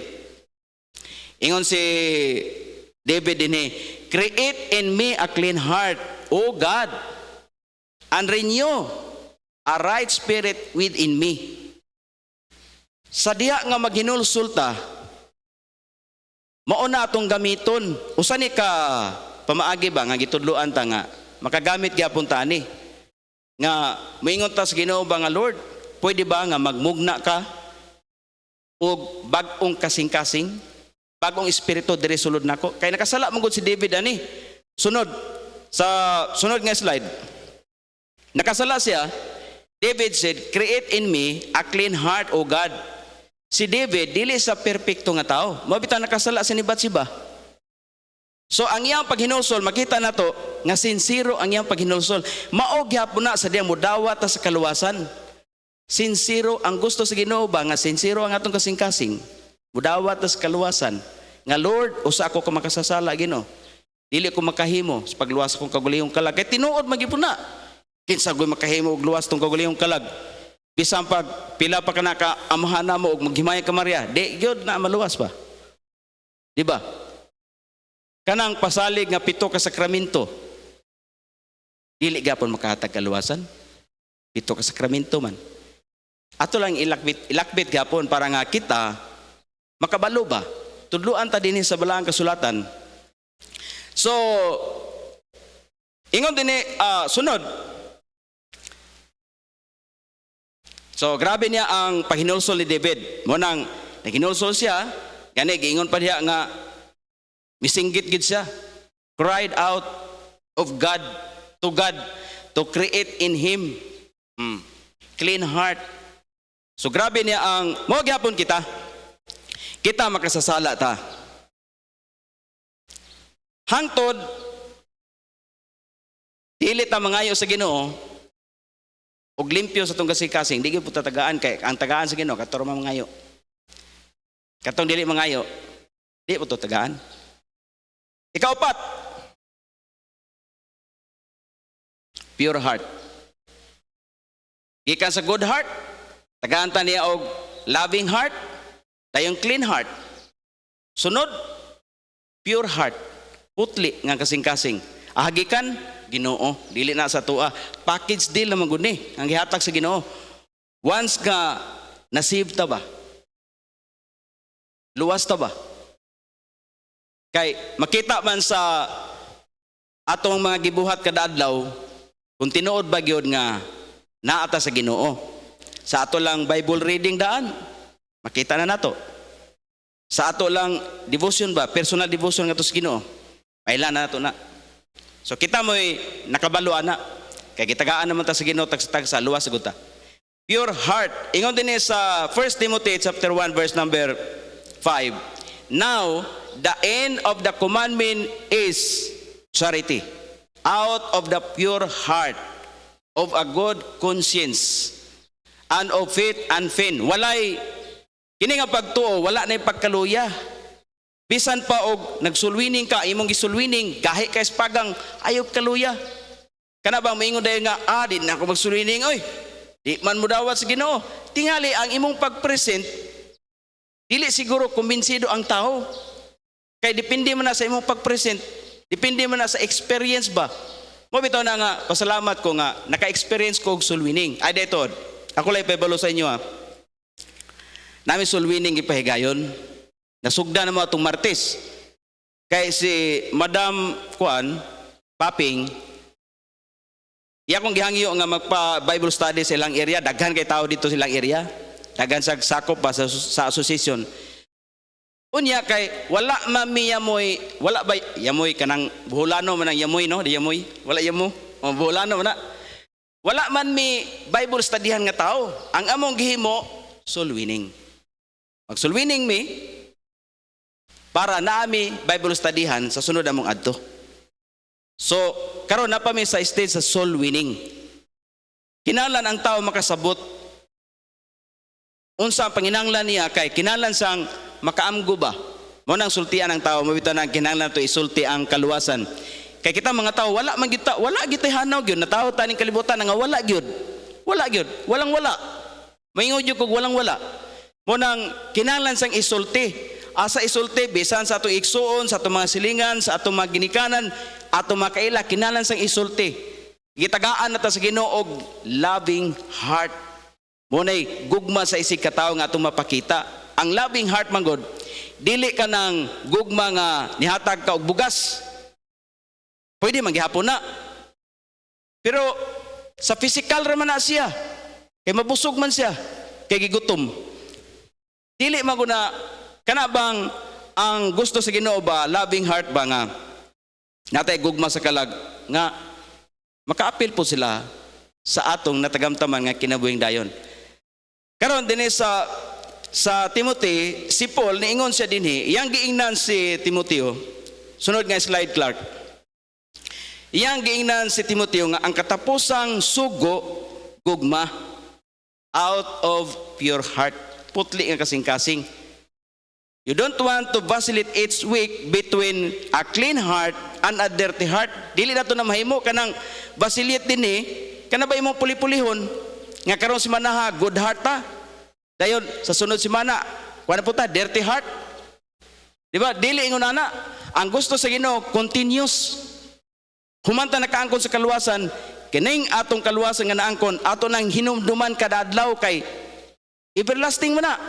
Ingon si David dinhi, create in me a clean heart, O God, and renew a right spirit within me. Sa diha nga maghinulsulta, mao na atong gamiton. Usa ni ka pamaagi ba nga gitudloan ta nga makagamit gyapon ta ani. Nga moingon ta sa Ginoo ba nga Lord, pwede ba nga magmugna ka og bag-ong kasing-kasing, bagong espiritu diri sulod nako. Kay nakasala man gud si David ani. Sunod sa sunod nga slide. Nakasala siya. David said, "Create in me a clean heart, O God." Si David dili sa perpekto nga tao. Mabitaw nakasala si ni Bathsheba. So ang iyang paghinulsol, makita nato nga sincero ang iyang paghinulsol. Mao gyapon na sa diya modawat ta sa kaluwasan. Sincero ang gusto sa Ginoo ba nga sincero ang atong kasing-kasing. Mudawat sa kaluwasan nga Lord, usa ako ka makasasala Ginoo. Dili ko makahimo sa pagluwas kong kagulihong kalag. Kay tinuod magipon na. Kinsa goy makahimo og luwas tong kagulihong kalag. Bisan pag pila pa kana ka amahan mo og maghimay ka Maria, di gyud na maluwas pa. Di ba? Kanang pasalig nga 7 ka sakramento. Dili gyapon makahatag kaluwasan. 7 ka sakramento man. Ato lang ilakbit gapon para nga kita makabalo ba. Tudluan ta dinhi sa balaang kasulatan. So ingon dinhi sunod. So grabe niya ang paghinulsol ni David. Mo nang naghinulsol siya, gani giingon pa diha nga misinggit gid siya. Cried out of God to create in him clean heart. So grabe niya ang mo gyapon kita. Kita makasasala ta. Hangtod dili ta mangayo sa Ginoo og limpyo sa tong kasing-kasing, di gyud puta tagaan kay ang tagaan sa Ginoo katong mangayo. Katong dili mangayo, di puto tagaan. Ikaupat, pure heart. Gikan sa good heart, tagaan ta niya og loving heart, tayong clean heart. Sunod, pure heart, putli nga kasing-kasing. Ahagikan, Ginoo, dili na sa tua. Package deal naman gud ni ang gihatag sa Ginoo. Once nga nasave ta ba? Luwas ta ba? Kay makita man sa atong mga gibuhat kada adlaw kung tinuod ba gyud nga naata sa Ginoo. Sa ato lang Bible reading daan, makita na nato. Sa ato lang devotion ba, personal devotion nga to sa Ginoo, pailan na nato na. So kita mo'y nakabaluan na. Kaya kitagaan naman ta sa Ginoo tag sa luwas gud ta. Pure heart. Ingon din sa 1 Timothy chapter 1 verse number 5. Now, the end of the commandment is charity. Out of the pure heart of a good conscience and of faith and faith. Walay kini nga pagtuo, wala na pagkaluya. Bisan pa og nagsulwining ka, imong gisulwining, gahi ka espagang ayaw kaluya. Kana bang maingon dayon nga, di na ako magsulwining, oy. Di man mo dawat sa Ginoo. Tingali ang imong pagpresent, dili siguro kumbinsido ang tao. Kay depende man na sa imong pagpresent, depende man na sa experience ba. Mo bitaw na nga, pasalamat ko nga, naka-experience ko og sulwining. Ay dito, ako lang ipabalo sa inyo ha. Nami sulwining ipahigayon. Nasugda na mo itong Martes. Kay si Madam Kuan, Paping, iya kong gihangyo nga magpa-Bible study sa ilang area. Daghan kay tao dito sa ilang area. Daghan sa sakop pa sa association. Unya kay wala mami yamoy, wala ba yamoy kanang buholano man ang yamoy no, di yamoy. Wala yamo, buholano man na. Wala man mi Bible studyhan nga tao. Ang among gihimo soul winning. Mag soul winning mi para naami Bible studyhan sa sunod among adto. So, karon na pa mi sa stage sa soul winning. Kinahanglan ang tao makasabot unsa ang panginahanglan niya kay kinahanglan sang makaamgo ba. Mo nang sultian ang tao, mabitaw na kinahanglan to isulti ang kaluwasan. Kay kita mga tao wala man kita, wala gitay hanaw gyud, natawo ta ning kalibutan nga wala gyud. Wala gyud, walang wala. Maingon gyud kog walang wala. Mo nang kinahanglan sang isulti. Asa isulti bisan sa atong igsuon, sa atong mga silingan, sa atong mga ginikanan, atong mga kaila, kinahanglan sang isulti. Gitagaan nata sa Ginoo og loving heart. Munay gugma sa isig katawo nga atong mapakita. Ang loving heart man gud, dili ka nang gugma nga nihatag ka og bugas. Pwede man gihapon na. Pero sa physical ra man na siya. Kay mabusog man siya, kay gigutom. Dili man guna kana bang ang gusto sa Ginoo ba loving heart ba nga natay gugma sa kalag nga makaapil po sila sa atong natagamtaman nga kinabuhing dayon. Karon dinhi sa Timothy, si Paul niingon siya dinhi, iyang giingnan si Timoteo. Sunod nga slide, Clark. Iyang giingnan si Timoteo nga ang katapusang sugo gugma out of pure heart. Putli nga kasing-kasing. You don't want to vacillate each week between a clean heart and a dirty heart. Dili na to na mahimo kanang vacillate din kana ba imong puli-pulihon nga karon si manaha good heart ta. Dayon sa sunod si mana kuan po ta dirty heart. Di ba? Dili ingon ana. Ang gusto sa Ginoo continuous. Humanta nakaangkon sa kaluwasan, kining atong kaluwasan nga naangkon ato nang hinumduman kada adlaw kay everlasting man na.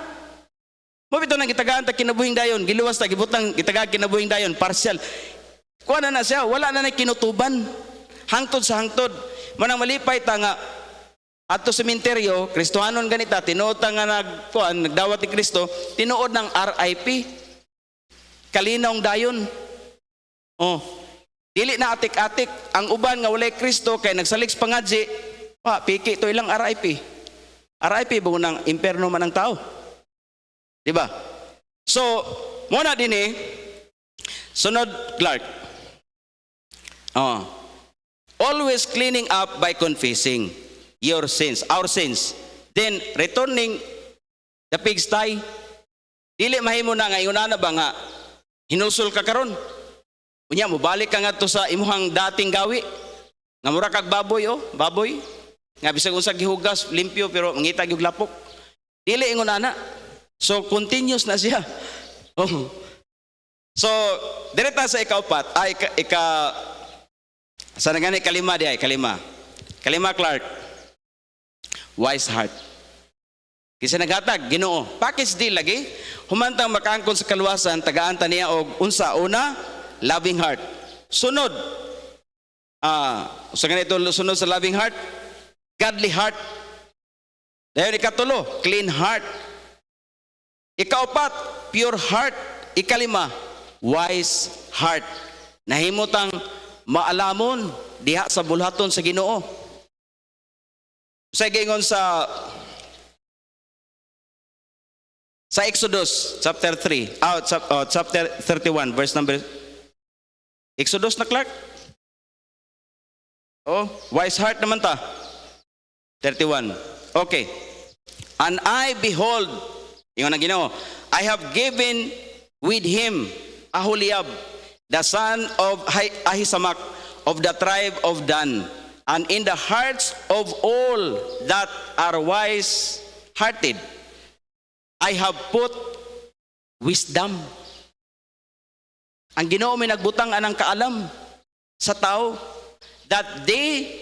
Mo bitaw nang gitagaan ta kinabuhing dayon, giluwas ta gibutang gitagaan kinabuhing dayon partial. Kuan na siya, wala na kinutuban. Hangtod sa hangtod. Manang malipay ta nga ato sa sementeryo, Kristohanon ganita, tinuod ta nga nagdawat ni Kristo, tinuod ng RIP. Kalinaw dayon. Oh. Dili na atik-atik. Ang uban nga walay Kristo kay nagsaliks pangadji, piki to ilang RIP. RIP bugo ng imperno man ang tao. Di ba? So, muna din sunod, Clark. Always cleaning up by confessing your sins, our sins. Then, returning the pigsty. Dili mahimo na ngayon na ba nga hinusol ka karon. Unya mo balik ka nga to sa imuhang dating gawi. Nga mura kag baboy baboy. Nga bisag unsa gihugas limpyo pero mangita gyud lapok. Dili ingon ana. So continuous na siya. Oh. So direta sa ikaupat ay sa nagani kalima di ay kalima. Kalima, Clark. Wise heart. Kisa naghatag Ginoo. Package deal lagi. Humantang makaangkon sa kaluwasan tagaan ta niya og unsa una loving heart. Sunod, sa ganito sunod sa loving heart, godly heart. Dahil ikatulo, clean heart. Ikaapat, pure heart. Ikalima, wise heart. Nahimutang maalamon diha sa bulhaton sa Ginoo. Sa gingon sa Exodus chapter 3, chapter 31, verse number Exodus na, Clark? Wise heart naman ta. 31. Okay. And I behold, yung ang Ginoo, I have given with him Aholiab, the son of Ahisamak, of the tribe of Dan, and in the hearts of all that are wise-hearted, I have put wisdom. Ang Ginoo may nagbutang anang kaalam sa tao that they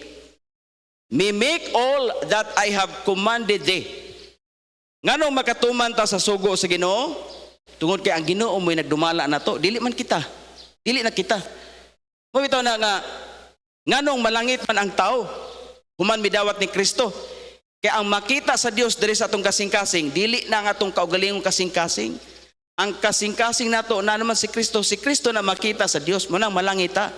may make all that I have commanded thee. Nganong makatuman ta sa sugo sa Ginoo? Tungod kay ang Ginoo may nagdumala na to, dili man kita. Dili na kita. Mo bitaw na nga nganong malangit man ang tao human midawat ni Kristo. Kaya ang makita sa Dios diri sa atong kasing-kasing, dili na nga atong kaugalingong kasing-kasing. Ang kasing-kasing nato na naman si Kristo na makita sa Dios mo nang malangita.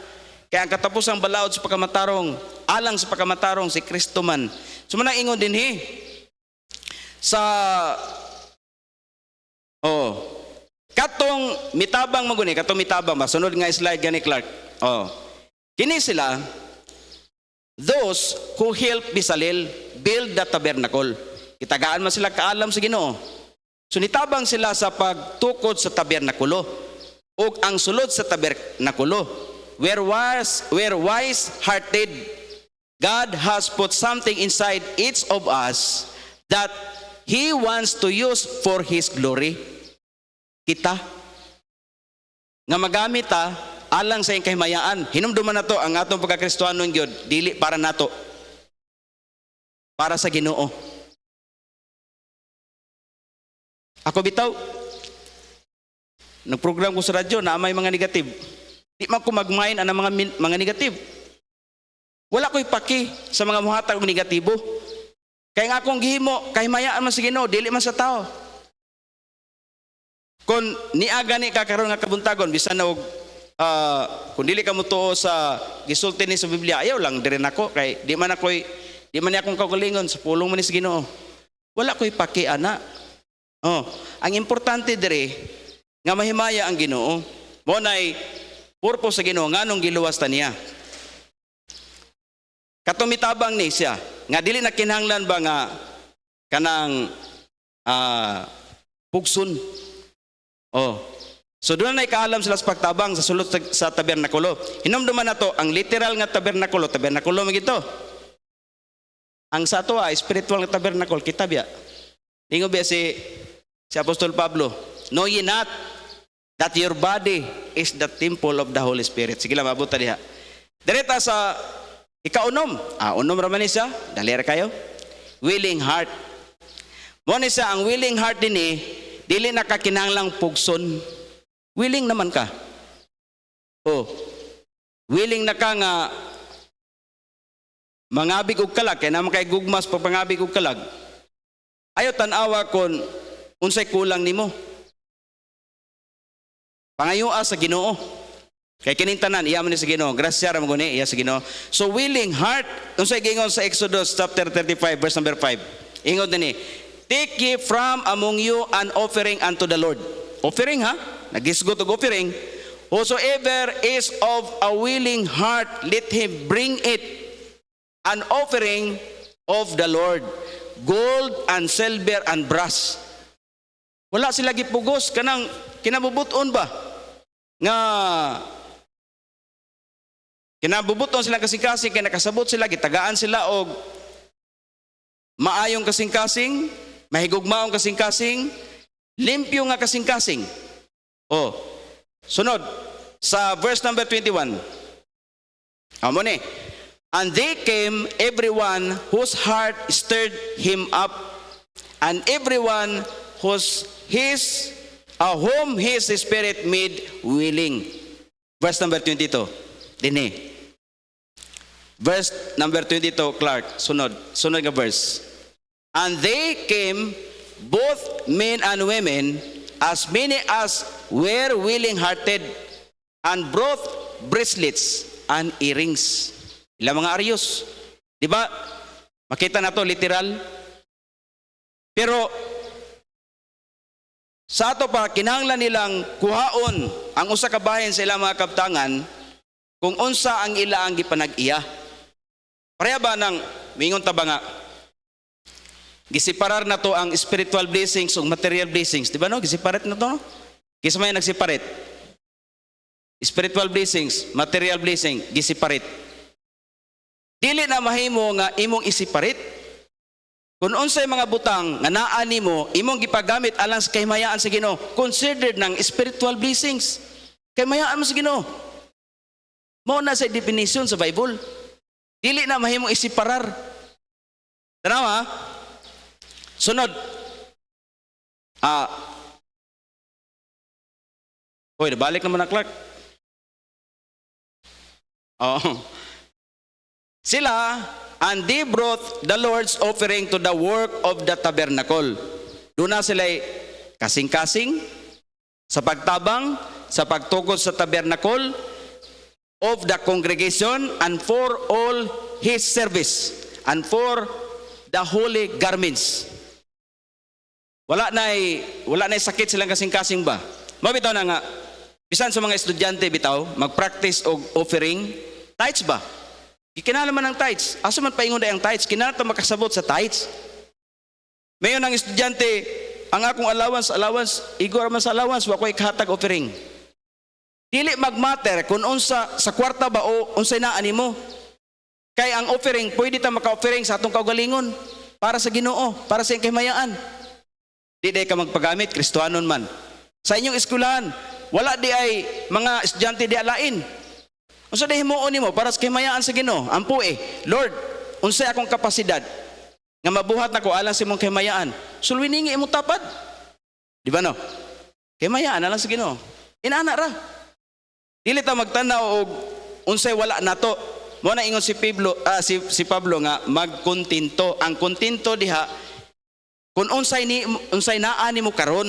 Kaya ang katapusang balaod sa pagkamatarong, alang sa pagkamatarong si Kristo man. So manang ingon din sa katong mitabang maguni, katong mitabang masunod nga slide gani, Clark. Kini sila those who help Bezalel build the tabernacle. Kitagaan man sila kaalam sa Ginoo. So nitabang sila sa pagtukod sa tabernakulo ug ang sulod sa tabernakulo where wise-hearted God has put something inside each of us that He wants to use for His glory. Kita nga magamit alang sa iyang kahimayaan. Hinumduman na to ang atong pagkakristohanon gyud, dili para nato, para sa Ginoo. Ako bitaw, nagprogram ko sa radyo na may mga negative. Di man ko magmain ang mga negative. Wala ko'y paki sa mga muhatag ng negatibo. Kaya nga akong gihimo, kahimayaan man sa Ginoo, dili man sa tao. Kung niaga ni ka karon nga kabuntagon bisan na og kung dili ka mo tuo sa gisulti ni sa Biblia, ayaw lang dire nako kay di man ni akong kaugalingon sa pulong man ni sa Ginoo. Wala ko'y paki ana. Ang importante dire nga mahimaya ang Ginoo. Mo nay purpose sa Ginoo nganong giluwas ta niya. Katumitabang ni siya nga dili na kinahanglan ba nga kanang pugson. So doon na ikaalam sila sa pagtabang sa sulod sa tabernakulo. Hinumduman na to, ang literal nga tabernakulo magito. Ang sa to spiritual nga tabernakulo, kitab ya. Ingo ba si Apostol Pablo, know ye not that your body is the temple of the Holy Spirit. Sige lang, mabuta diha. Direta sa ikaunom. Unom raman ni siya, dalir kayo. Willing heart. Mo ni siya, ang willing heart din dili nakakinahanglang pugson. Willing naman ka. Willing na ka nga mangabig og kalag, kaya naman kay gugmas pag pangabig og kalag. Ayaw tanawa kung unsay kulang nimo. Pangayua sa Ginoo. Kay kining tanan iya man ni sa Ginoo, grasya ra mo guni iya sa Ginoo. So willing heart, unsay giingon sa Exodus chapter 35 verse number 5. Ingon dinhi, take ye from among you an offering unto the Lord. Offering ha? Nagisgot og offering. Whosoever is of a willing heart, let him bring it, an offering of the Lord, gold and silver and brass. Wala sila gipugos kanang kinabubuton ba nga kinabubuton sila kasing-kasing, kaya nakasabot sila, gitagaan sila og maayong kasing-kasing, mahigugmaong kasing-kasing, limpyo nga kasing-kasing. Sunod sa verse number 21. Amo ni, and they came, everyone whose heart stirred him up, and everyone whom his spirit made willing. Verse number 22. Dini. Verse number 22, Clark. Sunod nga verse. And they came, both men and women, as many as were willing-hearted, and brought bracelets and earrings. Ilang mga aryos. Di ba? Makita na to literal. Pero sa ato pa, kinahanglan nilang kuhaon ang usa ka bahin sa ilang mga kabtangan kung unsa ang ila ang gipanag-iya. Pareha ba nang mingon ta ba nga gisiparar na to ang spiritual blessings ug material blessings, di ba no? Gisiparet na to, no? Kisa may nagsiparet. Spiritual blessings, material blessing, gisiparet. Dili na mahimo nga imong isiparet. Kung unsay mga butang nga naa nimo imong gipagamit alang sa kahimayaan sa Ginoo, considered ng spiritual blessings. Kahimayaan mo sa Ginoo. Mao na sa definition sa Bible. Dili na mahimong isiparar. Tanawa, sunod. Balik naman na Clark. Sila, and they brought the Lord's offering to the work of the tabernacle. Doon na sila kasing-kasing sa pagtabang, sa pagtukod sa tabernacle of the congregation, and for all his service, and for the holy garments. Wala na sakit silang kasing-kasing ba? Mabitaw na nga, bisan sa mga estudyante bitaw, mag-practice og offering, tithes ba? Ikinalaman ng tithes. Asa man paingon ang tithes? Kinahanglan makasabot sa tithes. Mayon ang estudyante, ang akong allowance, igor man sa allowance, wa ko'y kahatag offering. Dili magmatter kung unsa sa kwarta ba o unsay naa nimo. Kay ang offering, pwede ta maka-offering sa atong kaugalingon para sa Ginoo, para sa iyong kahimayaan. Di ka magpagamit, Kristohanon man. Sa inyong eskwelahan, wala di ay mga estudyante di alain. Unsa di himuon nimo para sa kahimayaan sa Ginoo? Ampo Lord, unsay akong kapasidad nga mabuhat nako alang sa imong kahimayaan. Sulwiningi imong tapad. Di ba no? Kahimayaan alang sa Ginoo. Inana ra. Dili ta magtanaw og unsay wala nato. Mo na ingon si Pablo nga magkontento. Ang kontento diha kung unsay naa nimo karon.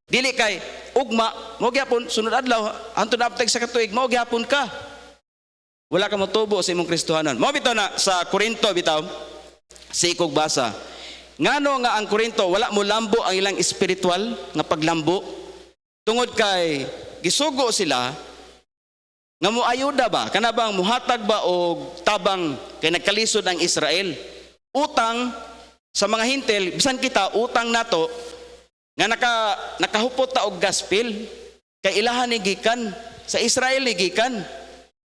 Dili kay ugma, mo gyapon sunod adlaw antud apteg sa katuig, mo gyapon ka. Wala ka motubo sa imong Kristohanon. Mo bitaw na sa Korinto bitaw, sa ikog basa. Ngano nga ang Korinto wala mo lambo ang ilang espiritual nga paglambo tungod kay gisugo sila nga mo ayuda ba kana bang muhatag ba og tabang kay nagkalisod ang Israel. Utang sa mga hintel, bisan kita utang nato nga nakahupot ta og gospel kay ilahan ni gikan sa Israel ni gikan.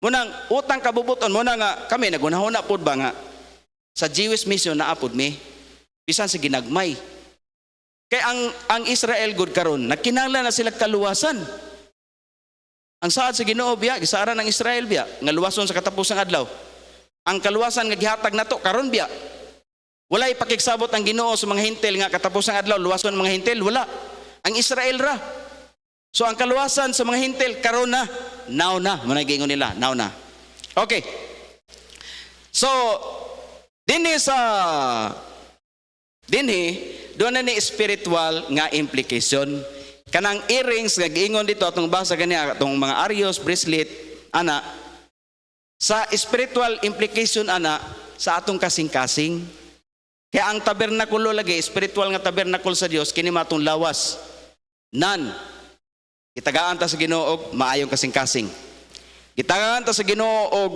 Munang utang kabubuton mo na nga kami nagunahuna pod ba nga sa Jewish mission na apod mi bisan sa ginagmay. Kay ang Israel gud karon nagkinahanglan na sila kaluwasan. Ang saad sa Ginoo biya gisaran ng Israel biya nga luwason sa katapusang adlaw. Ang kaluwasan nga gihatag nato karon biya. Walay pakigsabot ang Ginoo sa mga hintel nga katapusang adlaw luwason ang mga hintel, wala. Ang Israel ra. So ang kaluwasan sa mga hintel karon na, now na, muna gingon nila, now na. Okay. So dinhi doon na ni spiritual nga implication. Kanang earrings nga giingon dito atong basa kaniya atong mga arios, bracelet, ana sa spiritual implication ana sa atong kasing-kasing. Kaya ang tabernakulo lagi, spiritual nga tabernakul sa Dios kini matong lawas. Nan gitagaan ta sa Ginoo og maayong kasing-kasing. Gitagaan ta sa Ginoo og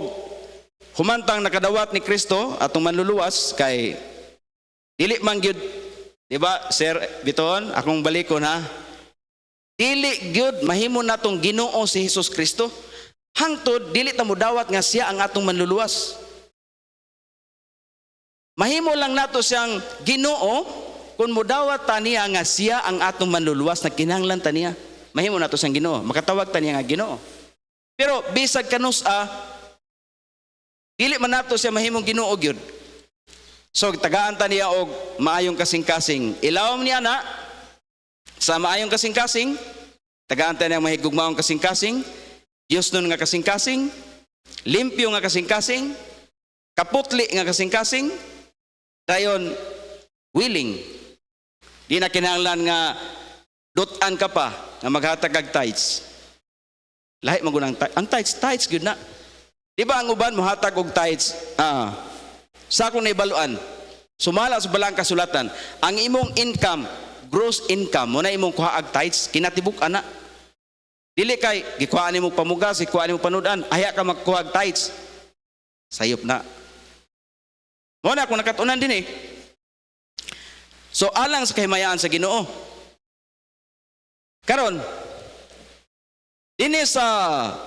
humantang nakadawat ni Kristo atong manluluwas kay dili man gyud, di ba Sir Biton, akong balikon ha. Dili gyud mahimo natong Ginoo si Hesus Kristo hangtod dili ta modawat nga siya ang atong manluluwas. Mahimo lang nato siyang Ginoo kung modawat ta niya nga siya ang atong manluluwas na kinahanglan ta niya. Mahimo nato siyang Ginoo, makatawag ta niya nga Ginoo. Pero bisag kanus-a dili man nato siya mahimong Ginoo gyud. So tagaan ta niya og maayong kasing-kasing. Ilawom niya na sa maayong kasing-kasing, tagaan ta niya mahigugmaong kasing-kasing, Dios nun nga kasing-kasing, limpyo nga kasing-kasing, kaputli nga kasing-kasing, dayon willing. Di na kinahanglan nga dutan ka pa nga maghatag kag tithes. Lahi magunang ang tithes gyud na. Di ba ang uban mohatag og tithes? Sa akong naibaluan, sumala sa balang kasulatan, ang imong income, gross income, mo na imong kuhaag tithes, kinatibuk ana. Dili kay gikuhaan nimo pamugas, gikuhaan nimo panudan, aya ka magkuhaag tithes. Sayop na. Mo na kung nakatunan din eh. So alang sa kahimayaan sa Ginoo. Karon dinhi sa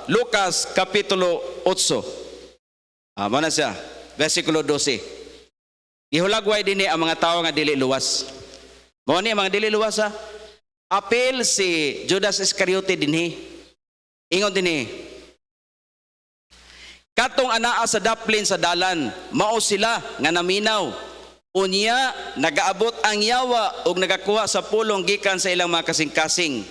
Lucas kapitulo 8. Mo na siya, versikulo 12. Ihulagway dinhi ang mga tawo nga dili luwas. Mo ni mga dili luwas ha. Apil si Judas Iscariote dinhi. Ingon dinhi. Katong anaa sa daplin sa dalan, mao sila nga naminaw. Unya nagaabot ang yawa ug nagakuha sa pulong gikan sa ilang mga kasing-kasing.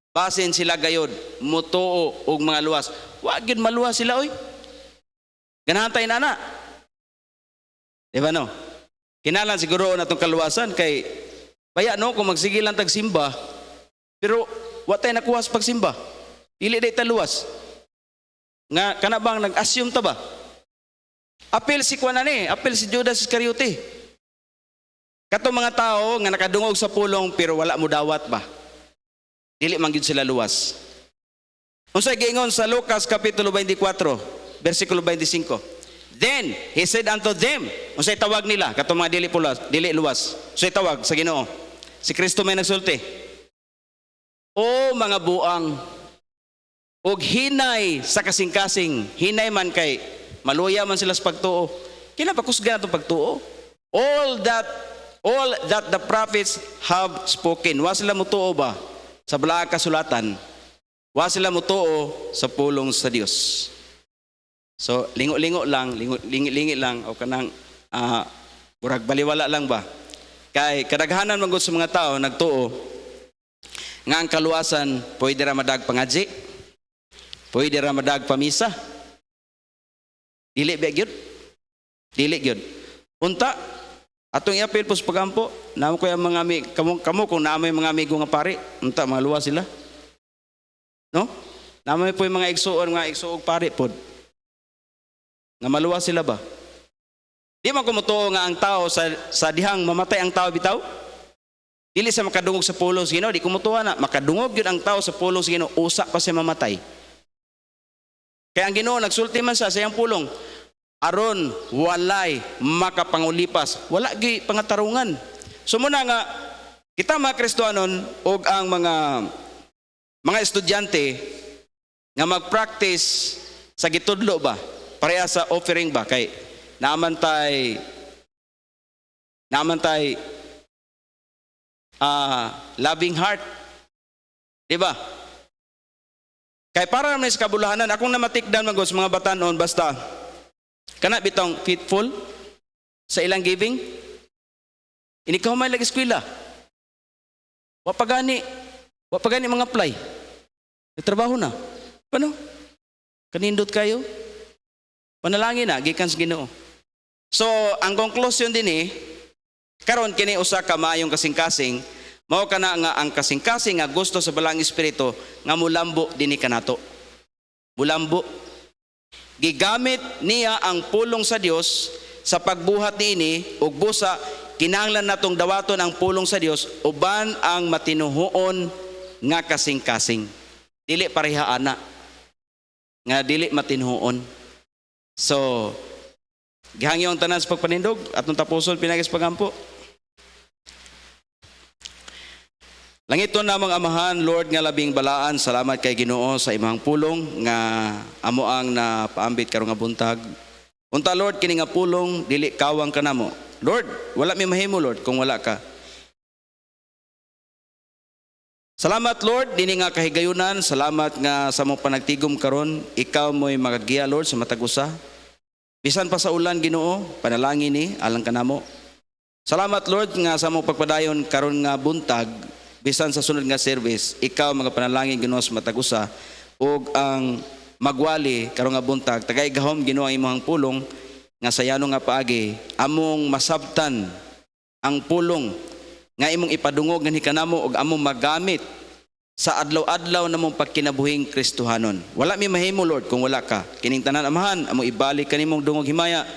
Basin sila gayod, mutuo ug mga luwas. Wa gyud maluwas sila oy. Ganahan tayo na. Di ba no? Kinalan siguro natong kaluwasan kay baya no kung magsigilan tag simba pero wa tay nakuha sa pagsimba. Dili day ta luwas. Nga kana bang nag-assume ta ba? Apil si kuan ani, apil si Judas Iscariote. Katong mga tao nga nakadungog sa pulong pero wala mo dawat ba? Dili man gyud sila luwas. Unsay giingon sa Lucas kapitulo 24, versikulo 25. Then he said unto them, unsay tawag nila katong mga dili luwas. Unsay tawag sa Ginoo? Si Kristo may nagsulti. O mga buang, og hinay sa kasing-kasing, hinay man kay maluya man sila sa pagtuo. Kinapakusga natong pagtuo. All that the prophets have spoken. Wa sila mutuo ba sa balaang kasulatan? Wa sila mutuo sa pulong sa Dios. So lingo-lingo lang, lingi lang o kanang murag baliwala lang ba? Kay kadaghanan man gud sa mga tao nagtuo nga ang kaluwasan pwede ra madag pangadji, pwede ra madag pamisa. Dili ba gyud? Dili gyud. Unta atong iapil pos pagampo, namo ko ang mga kamo kung naamay mga amigo nga pari, unta mga luwas sila. No? Naman po yung mga igsuog pare pod. Nga maluwas sila ba? Di man kumutuo nga ang tao sa dihang mamatay ang tao bitaw? Dili sa makadungog sa pulong sa Ginoo, di kumutuwa na. Makadungog yun ang tao sa pulong sa Ginoo, usa pa siya mamatay. Kaya ang Ginoo, nagsulti man siya sa iyang pulong, aron walay makapangulipas, wala gi pangatarungan. So muna nga, kita mga Kristohanon o ang mga estudyante nga mag-practice sa gitudlo ba? Pareha sa offering ba? Kay naaman tay loving heart. Diba? Kay para naman sa kabulahanan, akong namatikdan magos mga batanon, basta kana bitong faithful sa ilang giving. Inikaw may lagi eskwela. Wa pa gani mga apply. Nagtrabaho na. Paano? Kanindot kayo? Panalangin na, gikan sa Ginoo. So, ang conclusion din karon kini usa ka maayong kasing-kasing, mao kana nga ang kasing-kasing nga gusto sa balang espiritu nga mulambo dinhi kanato. Mulambo. Gigamit niya ang pulong sa Dios sa pagbuhat niini ug busa kinahanglan natong dawaton ang pulong sa Dios uban ang matinuhoon nga kasing-kasing. Dili pareha ana nga dili matinuhoon. So, gihangyo ang tanan sa pagpanindog atong tapuson pinagis pagampo. Langiton namang Amahan, Lord nga labing balaan, salamat kay Ginoo sa imong pulong nga amo ang napaambit karong nga buntag. Unta Lord kini nga pulong dili kawang kanamo. Lord, wala mi mahimo Lord kung wala ka. Salamat Lord dinhi nga kahigayunan, salamat nga sa mong panagtigom karon, ikaw mo'y magagiya Lord sa matag usa. Bisan pa sa ulan Ginoo, panalangin ni alang kanamo. Salamat Lord nga sa mong pagpadayon karon nga buntag, bisan sa sunod nga service, ikaw mga panalangin Ginoo sa matag usa ug ang magwali karon nga buntag, tagay gahom Ginoo ang imong pulong nga sayano nga paagi among masabtan ang pulong nga imong ipadungog nganhi kanamo ug among magamit sa adlaw-adlaw namong pagkinabuhing Kristohanon. Wala mi mahimo Lord kung wala ka. Kining tanan Amahan, among ibalik kanimong dungog himaya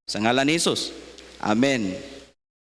sa ngalan ni Hesus. Amen.